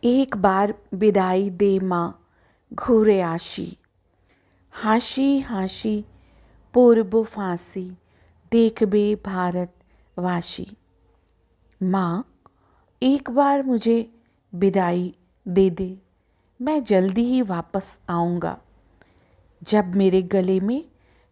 एक बार विदाई दे माँ घूरे आशी, हाशी हाशी पूर्व फांसी देख बे भारत वाशी। माँ, एक बार मुझे विदाई दे दे, मैं जल्दी ही वापस आऊँगा। जब मेरे गले में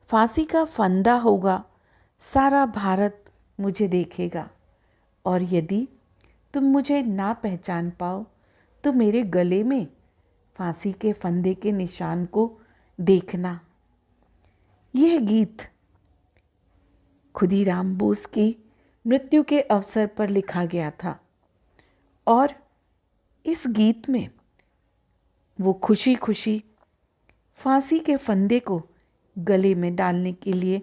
फांसी का फंदा होगा, सारा भारत मुझे देखेगा। और यदि तुम मुझे ना पहचान पाओ तो मेरे गले में फांसी के फंदे के निशान को देखना। यह गीत खुदीराम बोस की मृत्यु के अवसर पर लिखा गया था और इस गीत में वो खुशी खुशी फांसी के फंदे को गले में डालने के लिए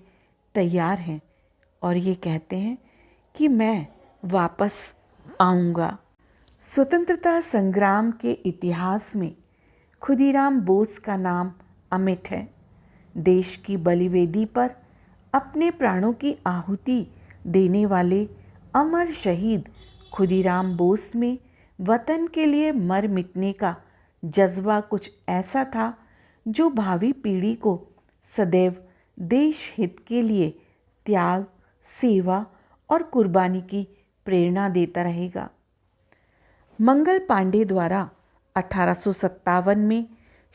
तैयार हैं और ये कहते हैं कि मैं वापस आऊँगा। स्वतंत्रता संग्राम के इतिहास में खुदीराम बोस का नाम अमिट है। देश की बलिवेदी पर अपने प्राणों की आहुति देने वाले अमर शहीद खुदीराम बोस में वतन के लिए मर मिटने का जज्बा कुछ ऐसा था जो भावी पीढ़ी को सदैव देश हित के लिए त्याग, सेवा और कुर्बानी की प्रेरणा देता रहेगा। मंगल पांडे द्वारा 1857 में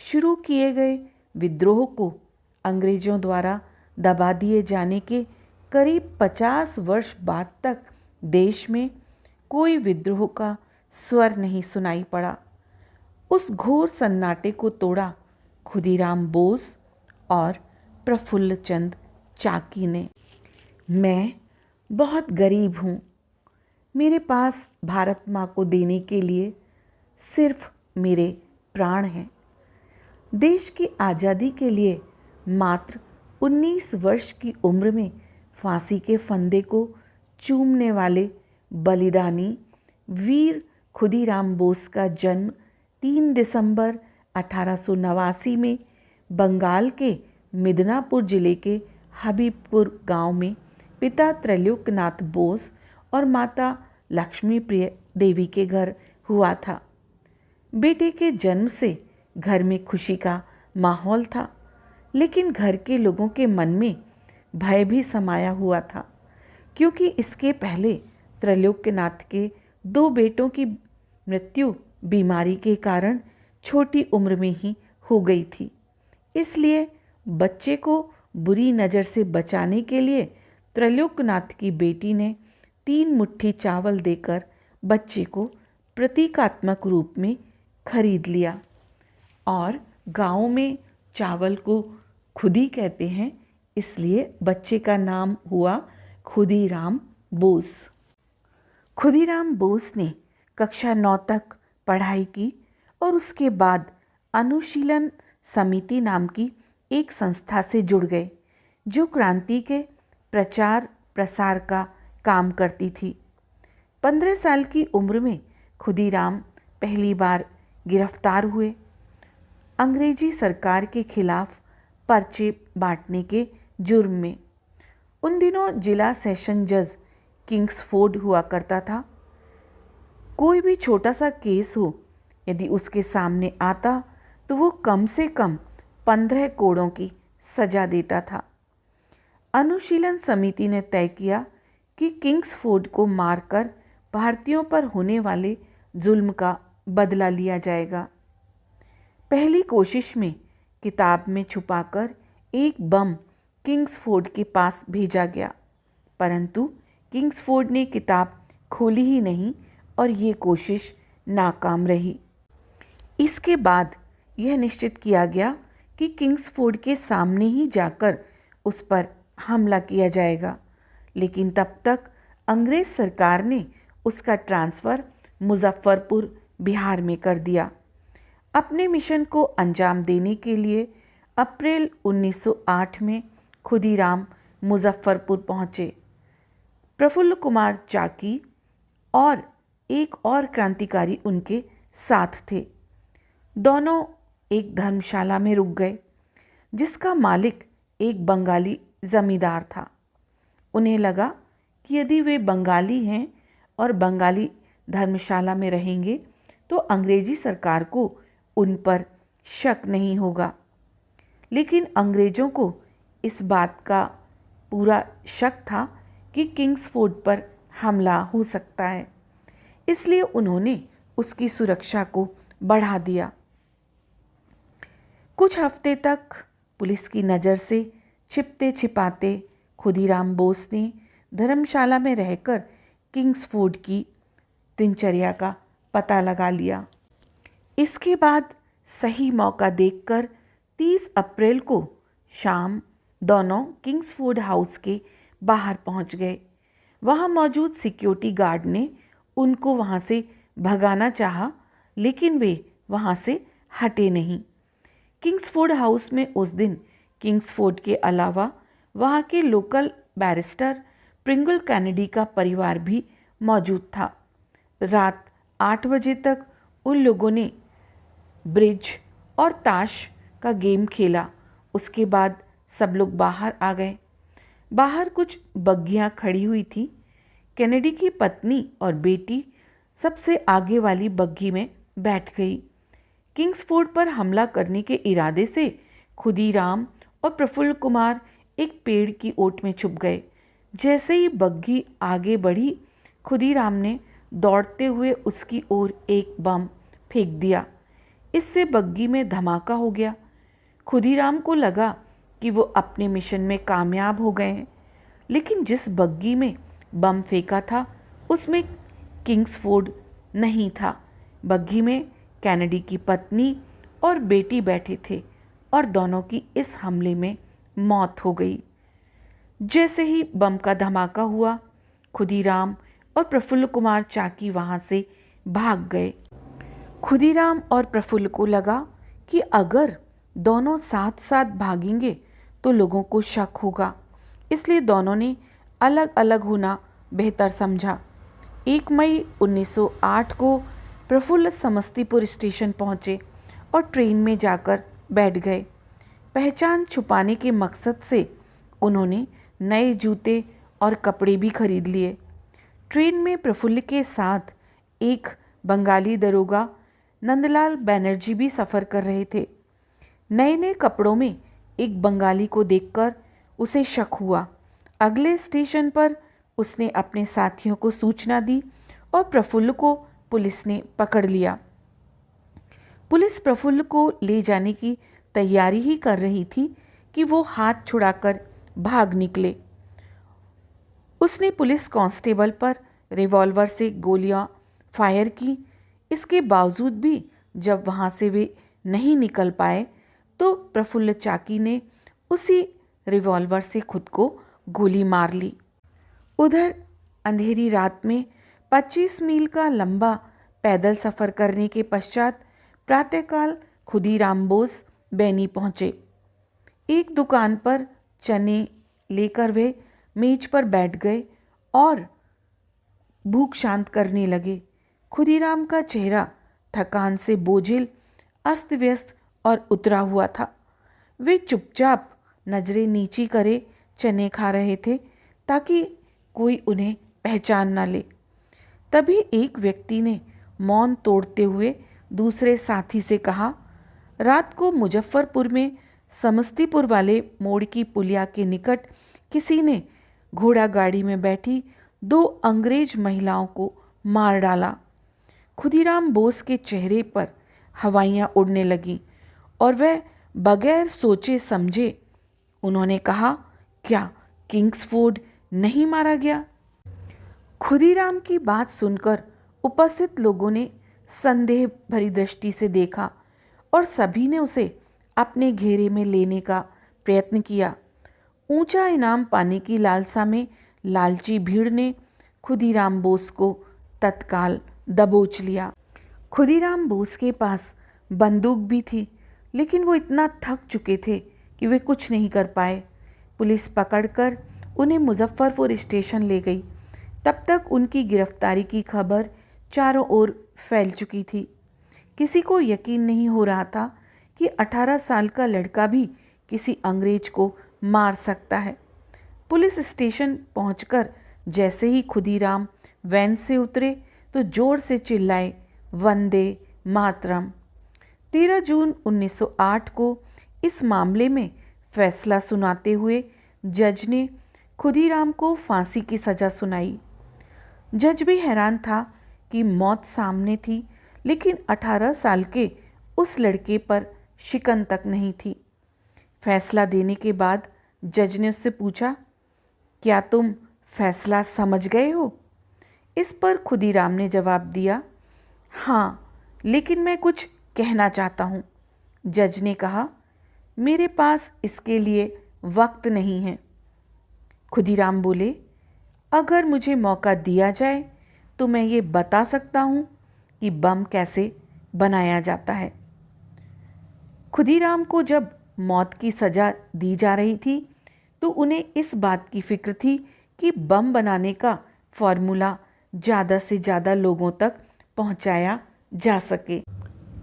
शुरू किए गए विद्रोह को अंग्रेजों द्वारा दबा दिए जाने के करीब 50 वर्ष बाद तक देश में कोई विद्रोह का स्वर नहीं सुनाई पड़ा। उस घोर सन्नाटे को तोड़ा खुदीराम बोस और प्रफुल्ल चंद चाकी ने। मैं बहुत गरीब हूँ। मेरे पास भारत माँ को देने के लिए सिर्फ मेरे प्राण हैं। देश की आज़ादी के लिए मात्र 19 वर्ष की उम्र में फांसी के फंदे को चूमने वाले बलिदानी वीर खुदीराम बोस का जन्म 3 दिसंबर 1889 में बंगाल के मिदनापुर जिले के हबीबपुर गांव में पिता त्रैलोक्यनाथ बोस और माता लक्ष्मी प्रिय देवी के घर हुआ था। बेटे के जन्म से घर में खुशी का माहौल था, लेकिन घर के लोगों के मन में भय भी समाया हुआ था, क्योंकि इसके पहले त्रैलोक्यनाथ के 2 बेटों की मृत्यु बीमारी के कारण छोटी उम्र में ही हो गई थी। इसलिए बच्चे को बुरी नज़र से बचाने के लिए त्रैलोक्यनाथ की बेटी ने 3 मुट्ठी चावल देकर बच्चे को प्रतीकात्मक रूप में खरीद लिया। और गांव में चावल को खुदी कहते हैं, इसलिए बच्चे का नाम हुआ खुदीराम बोस। खुदीराम बोस ने कक्षा 9 तक पढ़ाई की और उसके बाद अनुशीलन समिति नाम की एक संस्था से जुड़ गए, जो क्रांति के प्रचार प्रसार का काम करती थी। 15 साल की उम्र में खुदीराम पहली बार गिरफ्तार हुए, अंग्रेजी सरकार के खिलाफ पर्चे बांटने के जुर्म में। उन दिनों जिला सेशन जज किंग्सफोर्ड हुआ करता था। कोई भी छोटा सा केस हो, यदि उसके सामने आता तो वो कम से कम 15 कोड़ों की सजा देता था। अनुशीलन समिति ने तय किया कि किंग्सफोर्ड को मारकर भारतीयों पर होने वाले जुल्म का बदला लिया जाएगा। पहली कोशिश में किताब में छुपाकर एक बम किंग्सफोर्ड के पास भेजा गया, परंतु किंग्सफोर्ड ने किताब खोली ही नहीं और ये कोशिश नाकाम रही। इसके बाद यह निश्चित किया गया कि किंग्सफोर्ड के सामने ही जाकर उस पर हमला किया जाएगा, लेकिन तब तक अंग्रेज सरकार ने उसका ट्रांसफ़र मुजफ्फरपुर बिहार में कर दिया। अपने मिशन को अंजाम देने के लिए अप्रैल 1908 में खुदीराम मुजफ्फरपुर पहुँचे। प्रफुल्ल कुमार चाकी और एक और क्रांतिकारी उनके साथ थे। दोनों एक धर्मशाला में रुक गए, जिसका मालिक एक बंगाली जमींदार था। उन्हें लगा कि यदि वे बंगाली हैं और बंगाली धर्मशाला में रहेंगे तो अंग्रेजी सरकार को उन पर शक नहीं होगा। लेकिन अंग्रेज़ों को इस बात का पूरा शक था कि किंग्सफोर्ड पर हमला हो सकता है, इसलिए उन्होंने उसकी सुरक्षा को बढ़ा दिया। कुछ हफ्ते तक पुलिस की नज़र से छिपते छिपाते खुदीराम बोस ने धर्मशाला में रहकर किंग्सफोर्ड की दिनचर्या का पता लगा लिया। इसके बाद सही मौका देखकर 30 अप्रैल को शाम दोनों किंग्सफोर्ड हाउस के बाहर पहुंच गए। वहां मौजूद सिक्योरिटी गार्ड ने उनको वहां से भगाना चाहा, लेकिन वे वहां से हटे नहीं। किंग्सफोर्ड हाउस में उस दिन किंग्सफोर्ड के अलावा वहां के लोकल बैरिस्टर प्रिंगल कैनेडी का परिवार भी मौजूद था। रात 8 बजे तक उन लोगों ने ब्रिज और ताश का गेम खेला। उसके बाद सब लोग बाहर आ गए। बाहर कुछ बग्गियां खड़ी हुई थी। कैनेडी की पत्नी और बेटी सबसे आगे वाली बग्गी में बैठ गई। किंग्सफोर्ड पर हमला करने के इरादे से खुदीराम और प्रफुल्ल कुमार एक पेड़ की ओट में छुप गए। जैसे ही बग्गी आगे बढ़ी, खुदीराम ने दौड़ते हुए उसकी ओर एक बम फेंक दिया। इससे बग्गी में धमाका हो गया। खुदीराम को लगा कि वो अपने मिशन में कामयाब हो गए हैं, लेकिन जिस बग्गी में बम फेंका था उसमें किंग्सफोर्ड नहीं था। बग्गी में कैनेडी की पत्नी और बेटी बैठे थे और दोनों की इस हमले में मौत हो गई। जैसे ही बम का धमाका हुआ, खुदीराम और प्रफुल्ल कुमार चाकी वहां से भाग गए। खुदीराम और प्रफुल्ल को लगा कि अगर दोनों साथ साथ भागेंगे तो लोगों को शक होगा, इसलिए दोनों ने अलग अलग होना बेहतर समझा। 1 मई 1908 को प्रफुल्ल समस्तीपुर स्टेशन पहुंचे और ट्रेन में जाकर बैठ गए। पहचान छुपाने के मकसद से उन्होंने नए जूते और कपड़े भी खरीद लिए। ट्रेन में प्रफुल्ल के साथ एक बंगाली दरोगा नंदलाल बनर्जी भी सफ़र कर रहे थे। नए नए कपड़ों में एक बंगाली को देखकर उसे शक हुआ। अगले स्टेशन पर उसने अपने साथियों को सूचना दी और प्रफुल्ल को पुलिस ने पकड़ लिया। पुलिस प्रफुल्ल को ले जाने की तैयारी ही कर रही थी कि वो हाथ छुड़ाकर भाग निकले। उसने पुलिस कांस्टेबल पर रिवॉल्वर से गोलियां फायर की। इसके बावजूद भी जब वहां से वे नहीं निकल पाए तो प्रफुल्ल चाकी ने उसी रिवॉल्वर से खुद को गोली मार ली। उधर अंधेरी रात में 25 मील का लंबा पैदल सफ़र करने के पश्चात प्रातःकाल खुदीराम बोस बैनी पहुँचे। एक दुकान पर चने लेकर वे मेज पर बैठ गए और भूख शांत करने लगे। खुदीराम का चेहरा थकान से बोझिल, अस्त व्यस्त और उतरा हुआ था। वे चुपचाप नजरें नीची करे चने खा रहे थे ताकि कोई उन्हें पहचान न ले। तभी एक व्यक्ति ने मौन तोड़ते हुए दूसरे साथी से कहा, रात को मुजफ्फरपुर में समस्तीपुर वाले मोड़ की पुलिया के निकट किसी ने घोड़ा गाड़ी में बैठी 2 अंग्रेज महिलाओं को मार डाला। खुदीराम बोस के चेहरे पर हवाइयाँ उड़ने लगीं और वह बगैर सोचे समझे उन्होंने कहा, क्या किंग्सफोर्ड नहीं मारा गया? खुदीराम की बात सुनकर उपस्थित लोगों ने संदेह भरी दृष्टि से देखा और सभी ने उसे अपने घेरे में लेने का प्रयत्न किया। ऊंचा इनाम पाने की लालसा में लालची भीड़ ने खुदीराम बोस को तत्काल दबोच लिया। खुदीराम बोस के पास बंदूक भी थी, लेकिन वो इतना थक चुके थे कि वे कुछ नहीं कर पाए। पुलिस पकड़कर उन्हें मुजफ्फरपुर स्टेशन ले गई। तब तक उनकी गिरफ्तारी की खबर चारों ओर फैल चुकी थी। किसी को यकीन नहीं हो रहा था कि 18 साल का लड़का भी किसी अंग्रेज को मार सकता है। पुलिस स्टेशन पहुंचकर जैसे ही खुदीराम वैन से उतरे तो जोर से चिल्लाए, वंदे मातरम। 13 जून 1908 को इस मामले में फैसला सुनाते हुए जज ने खुदीराम को फांसी की सज़ा सुनाई। जज भी हैरान था कि मौत सामने थी, लेकिन 18 साल के उस लड़के पर शिकन तक नहीं थी। फैसला देने के बाद जज ने उससे पूछा, क्या तुम फैसला समझ गए हो? इस पर खुदीराम ने जवाब दिया, हाँ, लेकिन मैं कुछ कहना चाहता हूँ। जज ने कहा, मेरे पास इसके लिए वक्त नहीं है। खुदीराम बोले, अगर मुझे मौका दिया जाए तो मैं ये बता सकता हूँ कि बम कैसे बनाया जाता है। खुदीराम को जब मौत की सज़ा दी जा रही थी तो उन्हें इस बात की फिक्र थी कि बम बनाने का फॉर्मूला ज़्यादा से ज़्यादा लोगों तक पहुंचाया जा सके।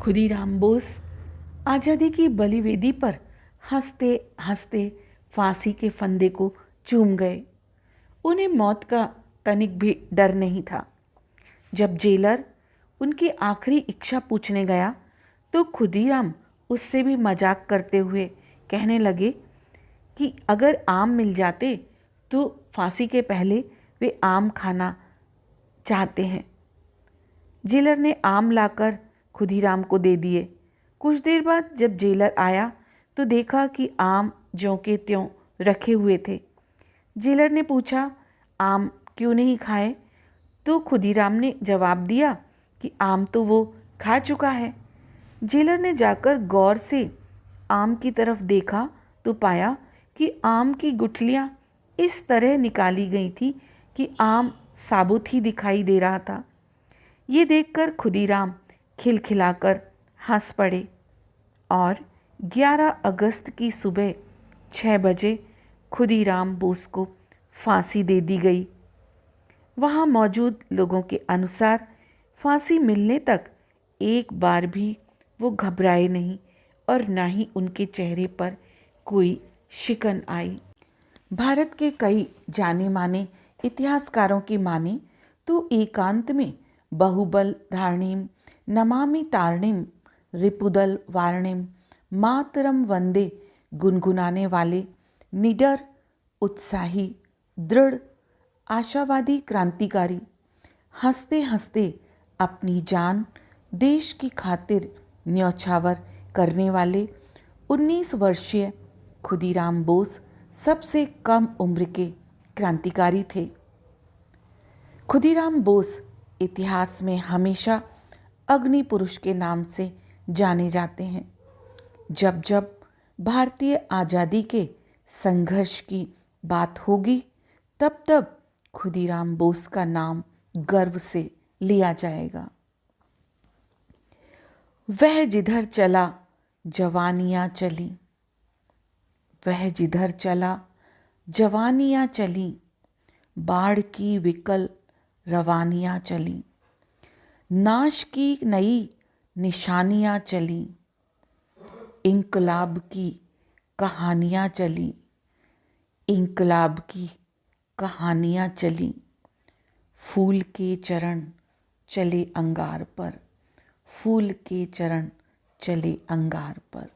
खुदीराम बोस आज़ादी की बलिवेदी पर हंसते हंसते फांसी के फंदे को चूम गए। उन्हें मौत का तनिक भी डर नहीं था। जब जेलर उनकी आखिरी इच्छा पूछने गया तो खुदीराम उससे भी मजाक करते हुए कहने लगे कि अगर आम मिल जाते तो फांसी के पहले वे आम खाना चाहते हैं। जेलर ने आम लाकर खुदीराम को दे दिए। कुछ देर बाद जब जेलर आया तो देखा कि आम ज्यों के त्यों रखे हुए थे। जेलर ने पूछा, आम क्यों नहीं खाए? तो खुदीराम ने जवाब दिया कि आम तो वो खा चुका है। जेलर ने जाकर गौर से आम की तरफ देखा तो पाया कि आम की गुठलियाँ इस तरह निकाली गई थी कि आम साबुत ही दिखाई दे रहा था। ये देखकर खुदीराम खिलखिलाकर हंस पड़े और 11 अगस्त की सुबह 6 बजे खुदीराम बोस को फांसी दे दी गई। वहाँ मौजूद लोगों के अनुसार फांसी मिलने तक एक बार भी वो घबराए नहीं और ना ही उनके चेहरे पर कोई शिकन आई। भारत के कई जाने माने इतिहासकारों की माने तो एकांत में बहुबल धारणीम नमामि तारणीम रिपुदल वारणीम मातरम वंदे गुनगुनाने वाले निडर, उत्साही, दृढ़, आशावादी क्रांतिकारी हंसते हंसते अपनी जान देश की खातिर न्यौछावर करने वाले 19 वर्षीय खुदीराम बोस सबसे कम उम्र के क्रांतिकारी थे। खुदीराम बोस इतिहास में हमेशा अग्नि पुरुष के नाम से जाने जाते हैं। जब जब भारतीय आज़ादी के संघर्ष की बात होगी तब तब खुदीराम बोस का नाम गर्व से लिया जाएगा। वह जिधर चला जवानियाँ चली, वह जिधर चला जवानियाँ चली, बाढ़ की विकल रवानियाँ चली, नाश की नई निशानियाँ चली, इंकलाब की कहानियाँ चली, इंकलाब की कहानियाँ चली, फूल के चरण चले अंगार पर, फूल के चरण चले अंगार पर।